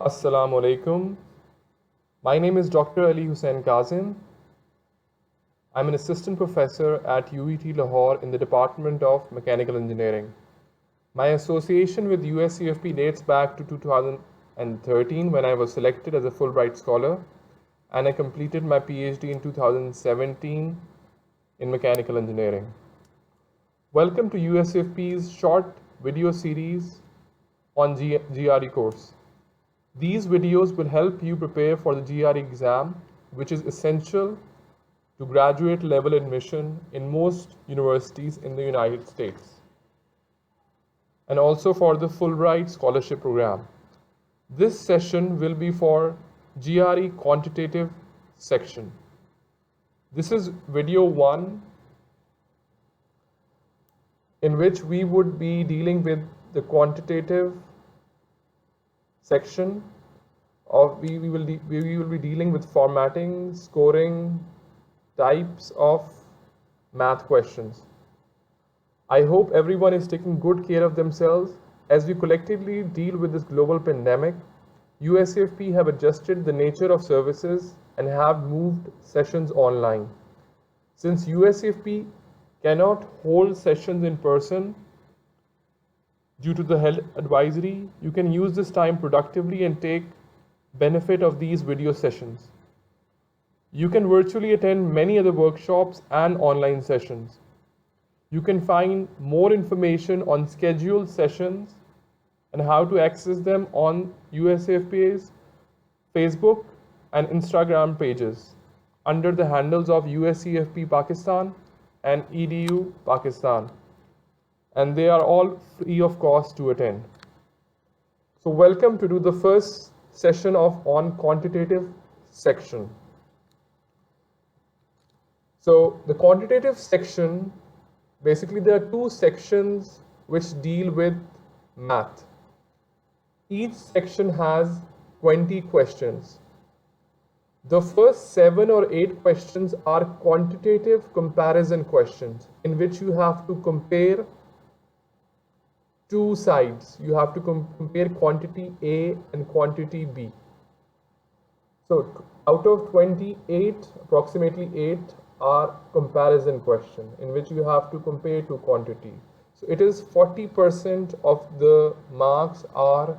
Assalamu alaikum. My name is Dr. Hussain Kazim. I'm an assistant professor at UET Lahore in the Department of Mechanical Engineering. My association with USEFP dates back to 2013 when I was selected as a Fulbright scholar, and I completed my PhD in 2017 in mechanical engineering. Welcome to USEFP's short video series on GRE course. These videos will help you prepare for the GRE exam, which is essential to graduate level admission in most universities in the United States, and also for the Fulbright scholarship program. This session will be for GRE Quantitative Section. This is video 1, in which we would be dealing with the quantitative section of we will be dealing with formatting, scoring, types of math questions. I hope everyone is taking good care of themselves. As we collectively deal with this global pandemic, USEFP have adjusted the nature of services and have moved sessions online. Since USEFP cannot hold sessions in person due to the health advisory, you can use this time productively and take benefit of these video sessions. You can virtually attend many other workshops and online sessions. You can find more information on scheduled sessions and how to access them on USEFP's Facebook and Instagram pages under the handles of USEFP Pakistan and EDU Pakistan, and they are all free of cost to attend. So welcome to do the first session on quantitative section. So the quantitative section, basically there are two sections which deal with math. Each section has 20 questions. The first 7 or 8 questions are quantitative comparison questions, in which you have to compare two sides. You have to compare quantity A and quantity B. So out of 28, approximately 8 are comparison questions, in which you have to compare two quantity. So it is 40% of the marks are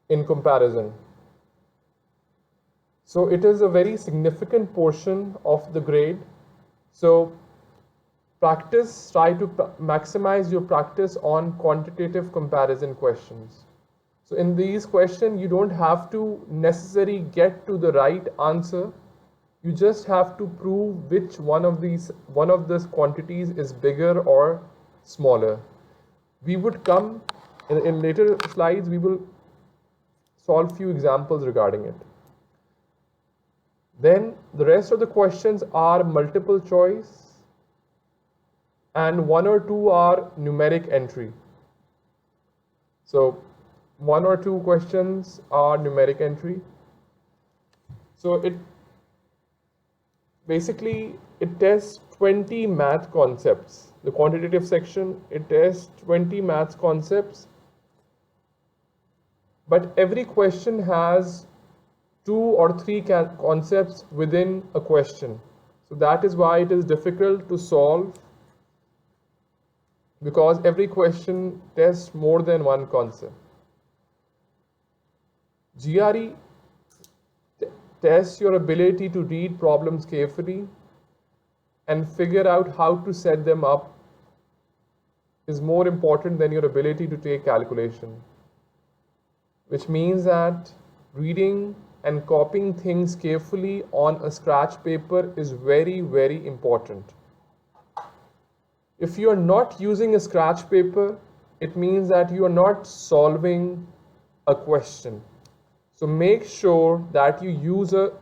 in comparison. So it is a very significant portion of the grade. So try to maximize your practice on quantitative comparison questions. So in these questions, you don't have to necessarily get to the right answer. You just have to prove which one of these quantities is bigger or smaller. We would come in later slides, we will solve few examples regarding it. Then the rest of the questions are multiple choice, and 1 or 2 are numeric entry. So 1 or 2 questions are numeric entry. So it tests 20 math concepts. The quantitative section, it tests 20 math concepts, but every question has 2 or 3 concepts within a question. So that is why it is difficult to solve, because every question tests more than one concept. GRE tests your ability to read problems carefully and figure out how to set them up is more important than your ability to take calculation, which means that reading and copying things carefully on a scratch paper is very, very important. If you are not using a scratch paper, it means that you are not solving a question. So make sure that you use a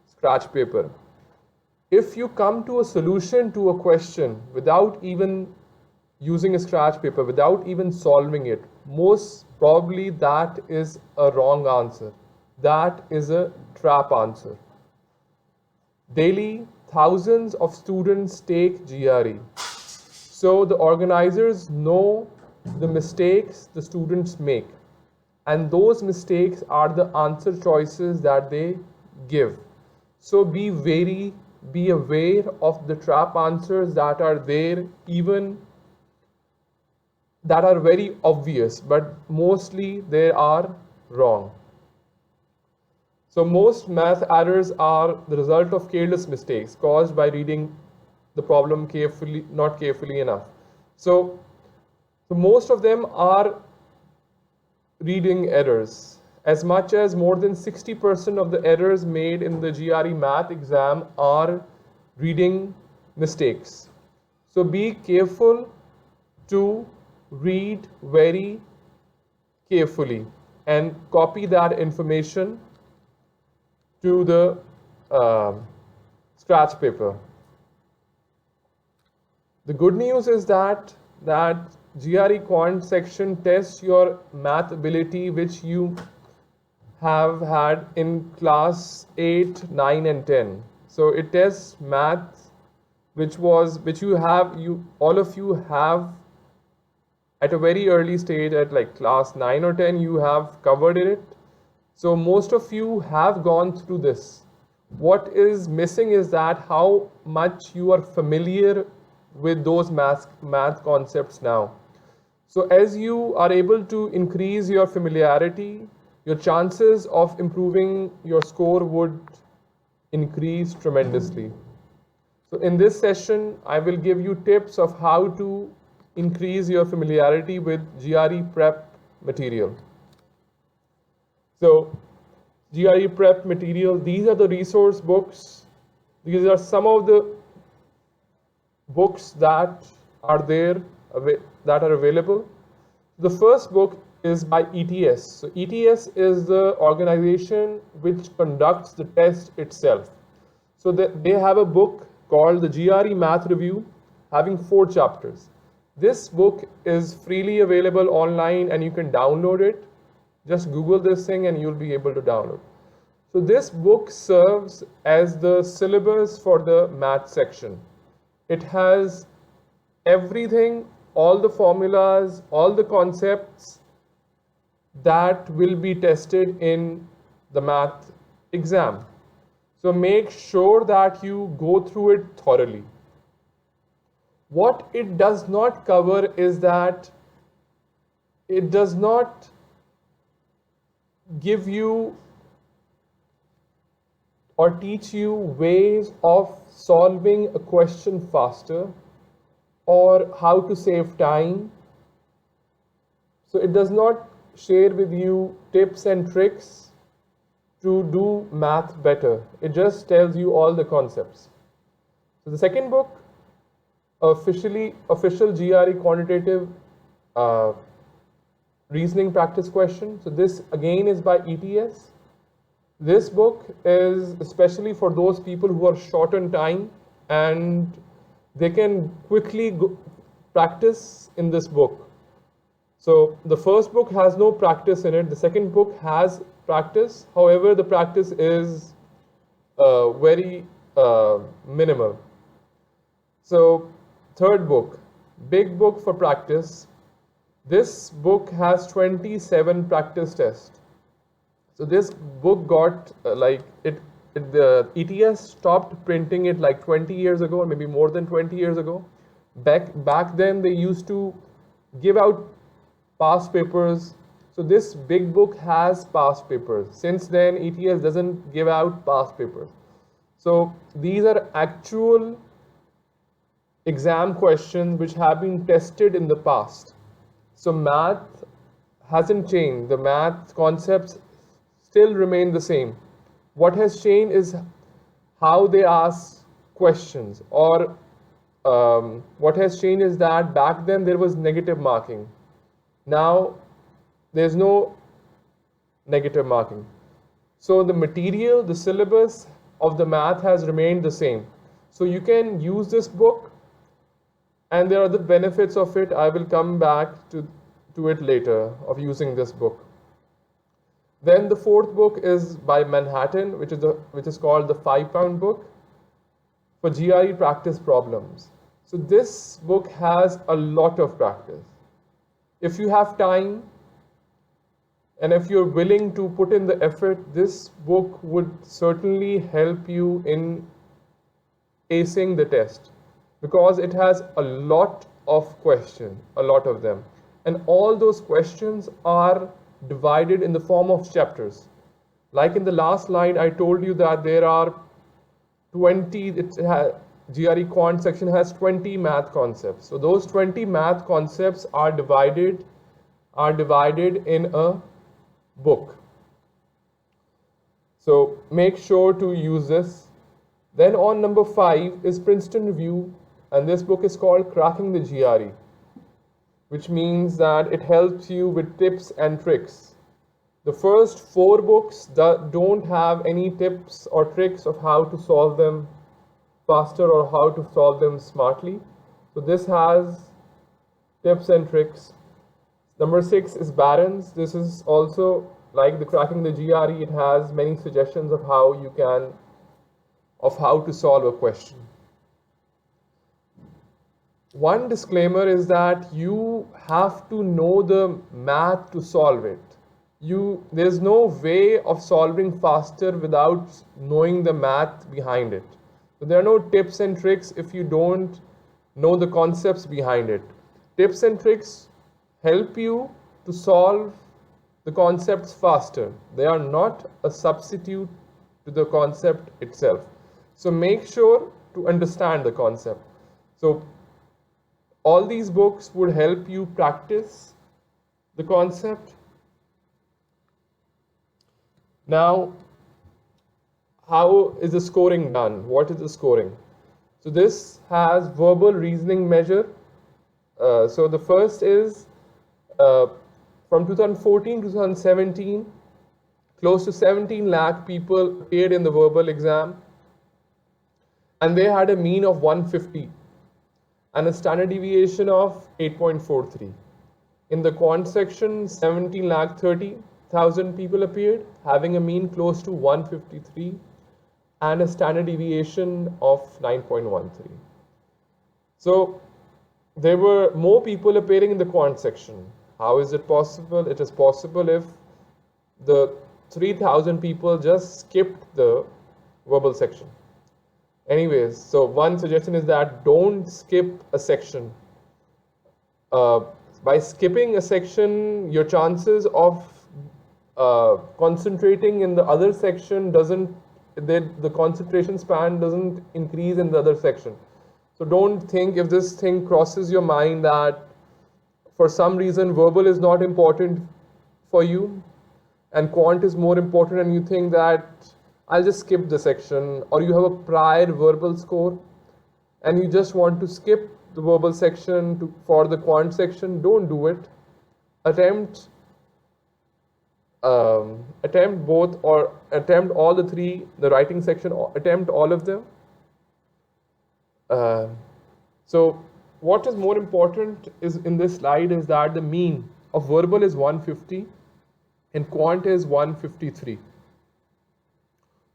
scratch paper. If you come to a solution to a question without even using a scratch paper, without even solving it, most probably that is a wrong answer. That is a trap answer. Daily, thousands of students take GRE. So the organizers know the mistakes the students make. and those mistakes are the answer choices that they give. So be aware of the trap answers that are there, even that are very obvious, but mostly they are wrong. So most math errors are the result of careless mistakes caused by reading the problem carefully, not carefully enough. So most of them are reading errors. As much as more than 60% of the errors made in the GRE math exam are reading mistakes. So be careful to read very carefully and copy that information to the scratch paper. The good news is that GRE Quant section tests your math ability, which you have had in class 8, 9 and 10. So it tests math which all of you have at a very early stage, at like class 9 or 10, you have covered it. So most of you have gone through this. What is missing is that how much you are familiar with those math concepts now. So as you are able to increase your familiarity, your chances of improving your score would increase tremendously. So in this session, I will give you tips of how to increase your familiarity with GRE prep material. So GRE prep material, these are the resource books. These are some of the books that are there, that are available. The first book is by ETS. So ETS is the organization which conducts the test itself. So they have a book called the GRE Math Review, having 4 chapters. This book is freely available online and you can download it. Just Google this thing and you'll be able to download. So this book serves as the syllabus for the math section. It has everything, all the formulas, all the concepts that will be tested in the math exam. So make sure that you go through it thoroughly. What it does not cover is that it does not give you or teach you ways of solving a question faster or how to save time. So it does not share with you tips and tricks to do math better. It just tells you all the concepts. So the second book, official GRE Quantitative Reasoning Practice Question. So this again is by ETS. This book is especially for those people who are short on time and they can quickly practice in this book. So the first book has no practice in it. The second book has practice. However, the practice is very minimal. So third book, big book for practice. This book has 27 practice tests. So this book got the ETS stopped printing it like 20 years ago, or maybe more than 20 years ago. Back then they used to give out past papers. So this big book has past papers. Since then, ETS doesn't give out past papers. So these are actual exam questions which have been tested in the past. So math hasn't changed. The math concepts still remain the same. What has changed is how they ask questions, or what has changed is that back then there was negative marking. Now there's no negative marking. So the material, the syllabus of the math has remained the same. So you can use this book, and there are the benefits of it. I will come back to it later, of using this book. Then the fourth book is by Manhattan, which is called the 5-pound book for GRE practice problems. So this book has a lot of practice. If you have time, And if you're willing to put in the effort, this book would certainly help you in acing the test, because it has a lot of questions, a lot of them. And all those questions are divided in the form of chapters. Like in the last slide, I told you that there are 20, GRE Quant section has 20 math concepts. So those 20 math concepts are divided in a book. So make sure to use this. Then on number 5 is Princeton Review, and this book is called Cracking the GRE, which means that it helps you with tips and tricks. The first 4 books that don't have any tips or tricks of how to solve them faster or how to solve them smartly. So this has tips and tricks. Number 6 is Barron's. This is also like the Cracking the GRE. It has many suggestions of how to solve a question. One disclaimer is that you have to know the math to solve it. There's no way of solving faster without knowing the math behind it. So there are no tips and tricks if you don't know the concepts behind it. Tips and tricks help you to solve the concepts faster. They are not a substitute to the concept itself. So make sure to understand the concept. So all these books would help you practice the concept. Now, how is the scoring done? What is the scoring? So this has verbal reasoning measure. So the first is from 2014 to 2017, close to 17 lakh people appeared in the verbal exam, and they had a mean of 150 and a standard deviation of 8.43. In the quant section, 17 lakh 30,000 people appeared, having a mean close to 153 and a standard deviation of 9.13. So there were more people appearing in the quant section. How is it possible? It is possible if the 3,000 people just skipped the verbal section. Anyways, so one suggestion is that don't skip a section. By skipping a section, your chances of concentrating in the other section the concentration span doesn't increase in the other section. So don't think, if this thing crosses your mind that for some reason verbal is not important for you and quant is more important, and you think that I'll just skip the section, or you have a prior verbal score and you just want to skip the verbal section for the quant section, don't do it. Attempt both, or attempt all the 3, the writing section, attempt all of them. So what is more important is in this slide is that the mean of verbal is 150 and quant is 153.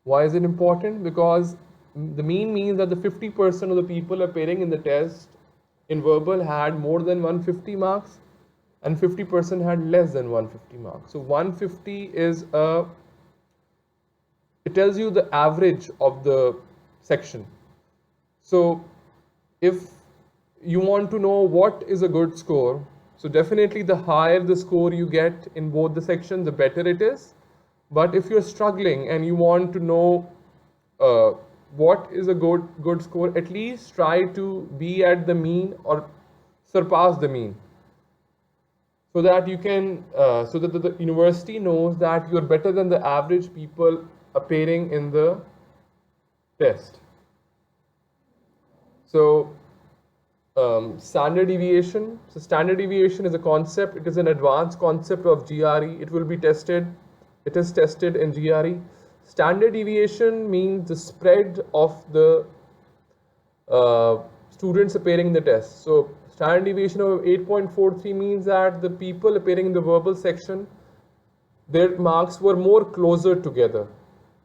Why is it important? Because the mean means that the 50% of the people appearing in the test in verbal had more than 150 marks and 50% had less than 150 marks. So 150 is it tells you the average of the section. So if you want to know what is a good score, so definitely the higher the score you get in both the sections, the better it is. But if you're struggling and you want to know what is a good score, at least try to be at the mean or surpass the mean, so that you can so that the university knows that you're better than the average people appearing in the test. So standard deviation. So standard deviation is a concept. It is an advanced concept of GRE. It will be tested. It is tested in GRE. Standard deviation means the spread of the students appearing in the test. So standard deviation of 8.43 means that the people appearing in the verbal section, their marks were more closer together.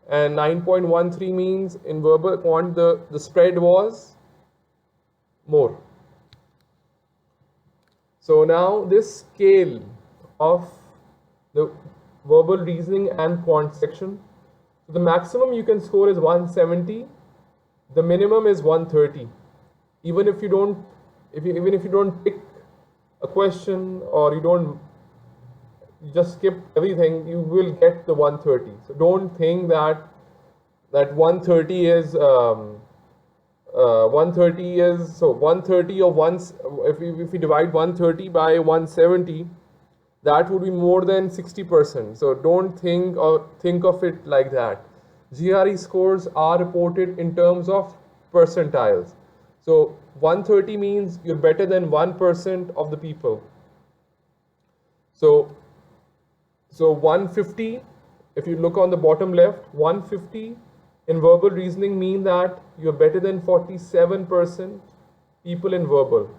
And 9.13 means in verbal quant the spread was more. So now this scale of the verbal reasoning and quant section. So the maximum you can score is 170, the minimum is 130. Even if you don't, even if you don't pick a question, or you just skip everything, you will get the 130. So don't think that 130 is 130 is, so 130 of once, if we divide 130 by 170, that would be more than 60%. So don't think of it like that. GRE scores are reported in terms of percentiles. So 130 means you're better than 1% of the people. So 150, if you look on the bottom left, 150 in verbal reasoning mean that you're better than 47% people in verbal.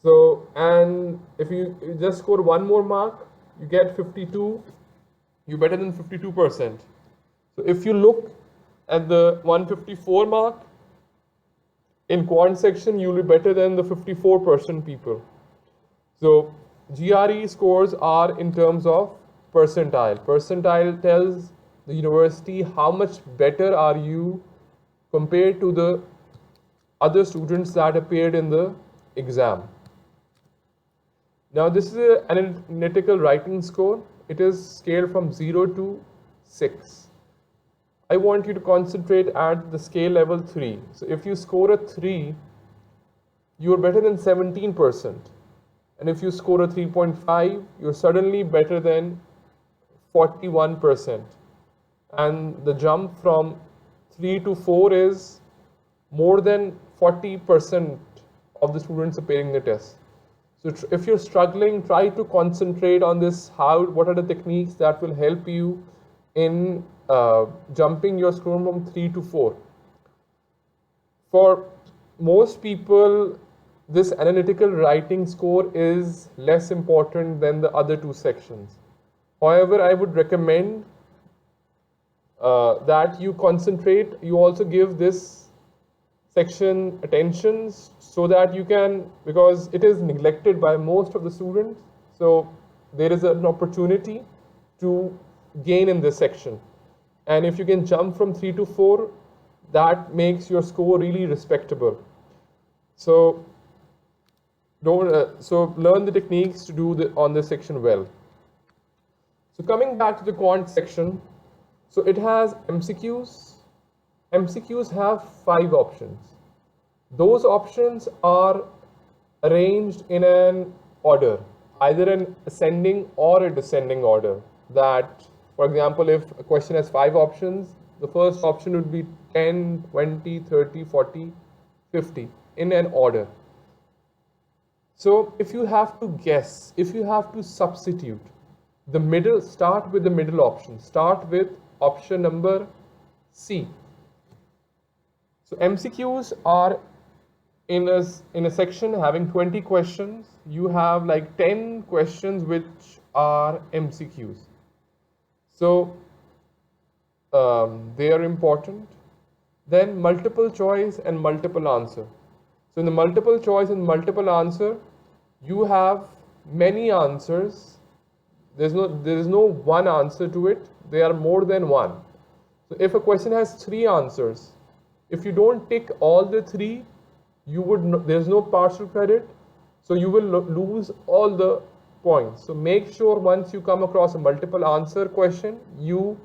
So, and if you just score one more mark, you get 52, you're better than 52%. So if you look at the 154 mark, in quant section, you'll be better than the 54% people. So GRE scores are in terms of percentile. Percentile tells the university how much better are you compared to the other students that appeared in the exam. Now this is an analytical writing score. It is scaled from 0 to 6. I want you to concentrate at the scale level 3. So if you score a 3, you are better than 17%. And if you score a 3.5, you're suddenly better than 41%. And the jump from 3 to 4 is more than 40% of the students appearing the test. So if you're struggling, try to concentrate on this. What are the techniques that will help you in jumping your score from 3 to 4? For most people, this analytical writing score is less important than the other two sections. However, I would recommend that you concentrate, you also give this section attention so that you can, because it is neglected by most of the students, so there is an opportunity to gain in this section. And if you can jump from 3 to 4, that makes your score really respectable. So learn the techniques to do on this section well. So coming back to the quant section, so it has MCQs. MCQs have 5 options. Those options are arranged in an order, either an ascending or a descending order. That, for example, if a question has 5 options, the first option would be 10, 20, 30, 40, 50 in an order. So if you have to guess, if you have to substitute, start with the middle option. Start with option number C. So MCQs are in a section having 20 questions. You have like 10 questions which are MCQs. So they are important. Then multiple choice and multiple answer. So in the multiple choice and multiple answer, you have many answers. There is no one answer to it. There are more than one. So if a question has 3 answers, if you don't tick all the 3, there's no partial credit, so you will lose all the points. So make sure once you come across a multiple answer question, you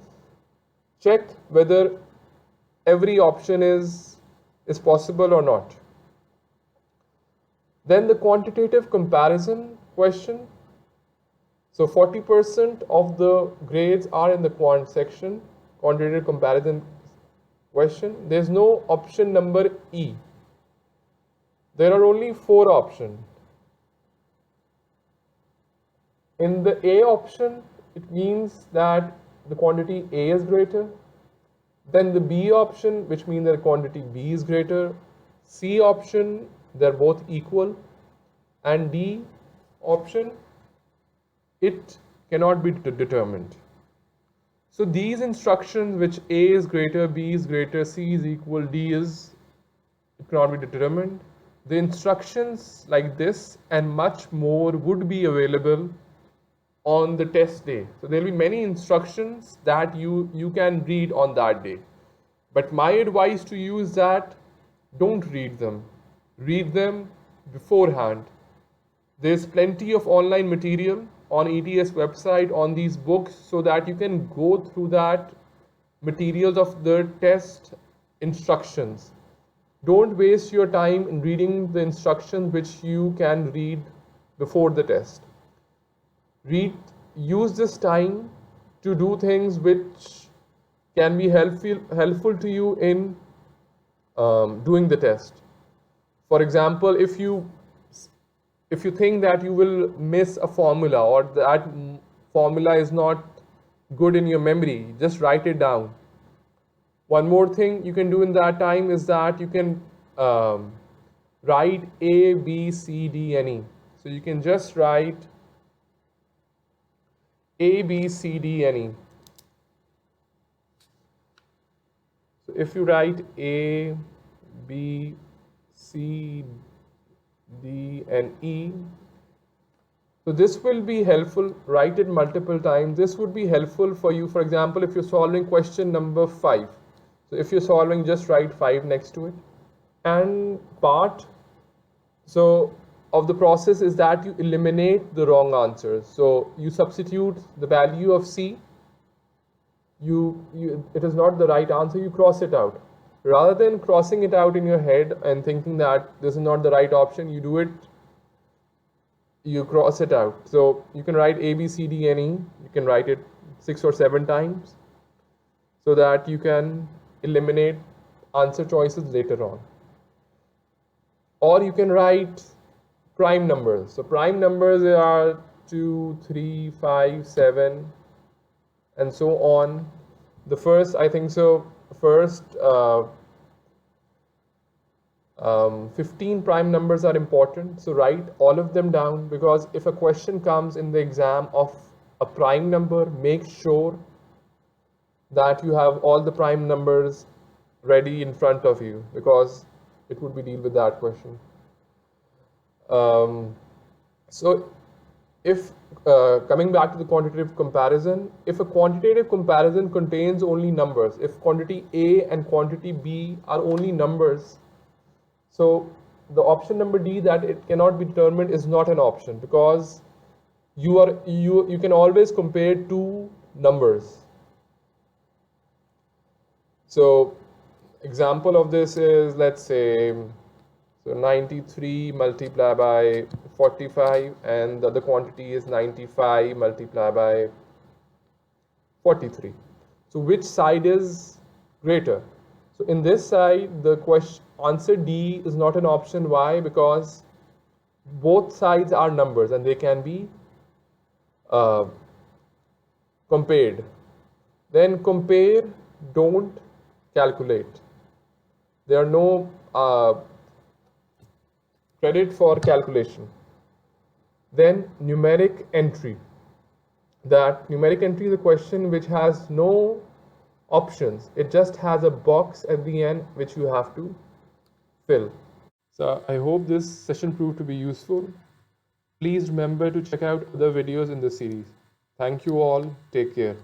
check whether every option is possible or not. Then the quantitative comparison question. So 40% of the grades are in the quant section, quantitative comparison question. There's no option number E. There are only 4 options. In the A option, it means that the quantity A is greater. Then the B option, which means that quantity B is greater. C option, they're both equal. And D option, it cannot be determined. So these instructions, which A is greater, B is greater, C is equal, it cannot be determined. The instructions like this and much more would be available on the test day. So there will be many instructions that you can read on that day. But my advice to you is that don't read them. Read them beforehand. There's plenty of online material on ETS website on these books so that you can go through that materials of the test instructions. Don't waste your time in reading the instructions which you can read before the test. Use this time to do things which can be helpful to you in doing the test. For example, if you think that you will miss a formula or that formula is not good in your memory, just write it down. One more thing you can do in that time is that you can write A, B, C, D, and E. So you can just write A, B, C, D, and E. So if you write A, B, C, D, and E, so this will be helpful. Write it multiple times. This would be helpful for you. For example, if you're solving question number 5. So if you're solving, just write 5 next to it. And part of the process is that you eliminate the wrong answers. So you substitute the value of C. It is not the right answer, you cross it out. Rather than crossing it out in your head and thinking that this is not the right option, you cross it out. So you can write A, B, C, D, and E. You can write it 6 or 7 times so that you can eliminate answer choices later on. Or you can write prime numbers. So prime numbers are 2, 3, 5, 7, and so on. The first, I think so, 15 prime numbers are important. So write all of them down, because if a question comes in the exam of a prime number, make sure that you have all the prime numbers ready in front of you, because it would be deal with that question. So if coming back to the quantitative comparison, if a quantitative comparison contains only numbers, if quantity A and quantity B are only numbers, so the option number D, that it cannot be determined, is not an option, because you can always compare 2 numbers. So example of this is, let's say, so 93 multiplied by 45, and the other quantity is 95 multiplied by 43. So which side is greater? So in this side, the answer D is not an option. Why? Because both sides are numbers and they can be compared. Then compare, don't calculate. There are no credit for calculation. Then numeric entry. That numeric entry is a question which has no options. It just has a box at the end which you have to fill. So I hope this session proved to be useful. Please remember to check out other videos in this series. Thank you all. Take care.